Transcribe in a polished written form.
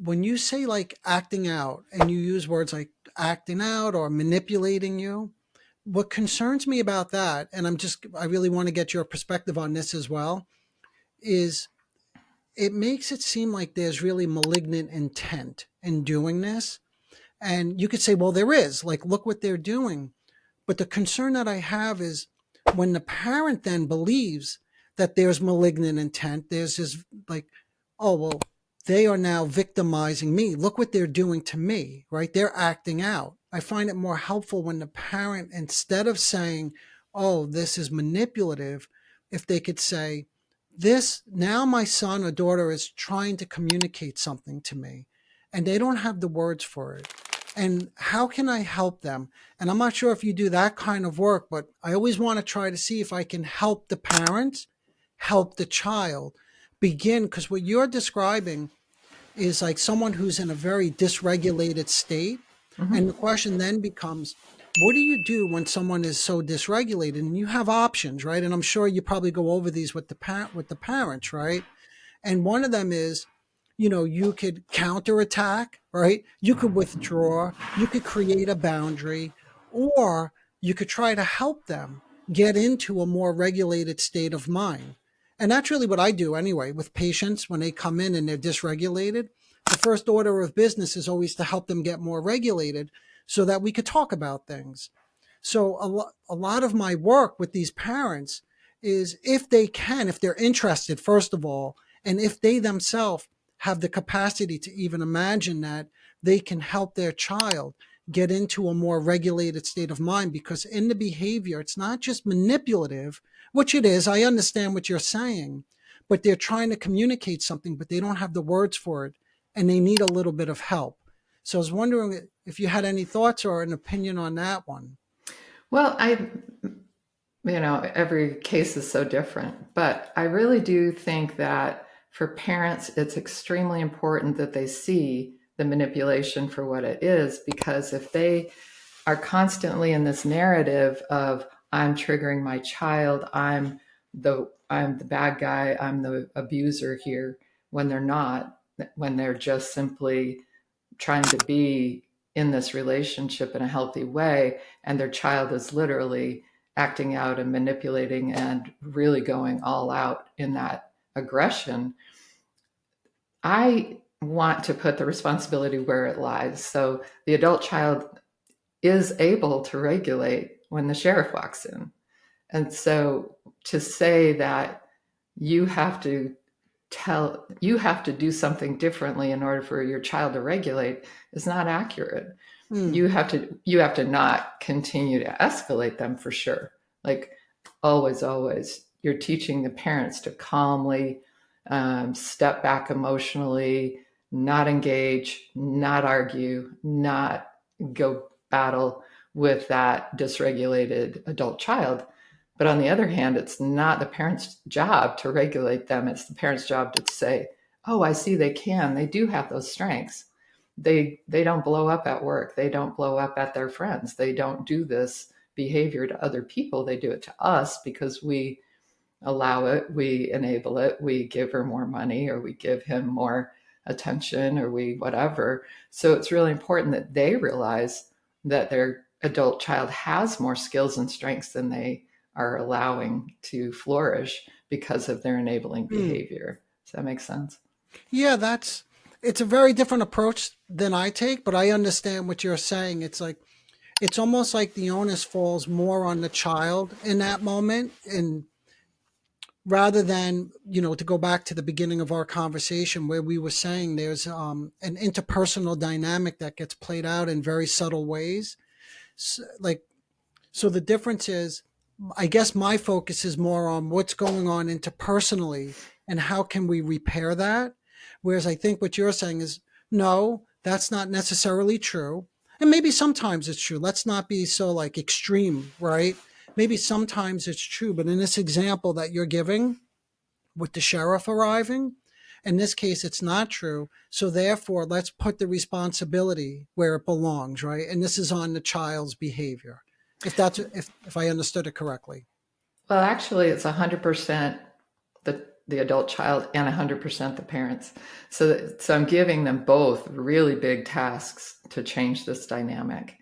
when you say like acting out and you use words like acting out or manipulating you, what concerns me about that, and I really want to get your perspective on this as well, is it makes it seem like there's really malignant intent in doing this. And you could say, well, there is, like, look what they're doing. But the concern that I have is when the parent then believes that there's malignant intent, there's this like, oh, well, they are now victimizing me. Look what they're doing to me, right? They're acting out. I find it more helpful when the parent, instead of saying, oh, this is manipulative, if they could say, this, now my son or daughter is trying to communicate something to me, and they don't have the words for it. And how can I help them? And I'm not sure if you do that kind of work, but I always want to try to see if I can help the parent, help the child begin, because what you're describing is like someone who's in a very dysregulated state. And the question then becomes, what do you do when someone is so dysregulated? And you have options, right? And I'm sure you probably go over these with the parents, right? And one of them is, you could counterattack, right? You could withdraw, you could create a boundary, or you could try to help them get into a more regulated state of mind. And that's really what I do anyway with patients when they come in and they're dysregulated. The first order of business is always to help them get more regulated so that we could talk about things. So a lot of my work with these parents is, if they can, if they're interested, first of all, and if they themselves have the capacity to even imagine that they can help their child get into a more regulated state of mind. Because in the behavior, it's not just manipulative, which it is. I understand what you're saying, but they're trying to communicate something, but they don't have the words for it, and they need a little bit of help. So I was wondering if you had any thoughts or an opinion on that one. Well, every case is so different, but I really do think that for parents, it's extremely important that they see the manipulation for what it is, because if they are constantly in this narrative of, I'm triggering my child, I'm the bad guy, I'm the abuser here, when they're not, when they're just simply trying to be in this relationship in a healthy way, and their child is literally acting out and manipulating and really going all out in that aggression, I want to put the responsibility where it lies. So the adult child is able to regulate when the sheriff walks in. And so to say that you have to do something differently in order for your child to regulate is not accurate. You have to not continue to escalate them, for sure. Like always, you're teaching the parents to calmly step back emotionally, not engage, not argue, not go battle with that dysregulated adult child. But on the other hand, it's not the parent's job to regulate them. It's the parent's job to say, oh, I see they do have those strengths. They don't blow up at work. They don't blow up at their friends. They don't do this behavior to other people. They do it to us because we allow it, we enable it, we give her more money, or we give him more attention, or we whatever. So it's really important that they realize that their adult child has more skills and strengths than they are allowing to flourish because of their enabling behavior. Does that make sense? Yeah, it's a very different approach than I take, but I understand what you're saying. It's almost like the onus falls more on the child in that moment, and rather than, to go back to the beginning of our conversation where we were saying there's an interpersonal dynamic that gets played out in very subtle ways. So the difference is, I guess my focus is more on what's going on interpersonally and how can we repair that. Whereas I think what you're saying is, no, that's not necessarily true. And maybe sometimes it's true. Let's not be so like extreme, right? Maybe sometimes it's true. But in this example that you're giving with the sheriff arriving, in this case, it's not true. So therefore, let's put the responsibility where it belongs, right? And this is on the child's behavior. If I understood it correctly. Well, actually, it's 100% the the adult child and 100% the parents. So I'm giving them both really big tasks to change this dynamic.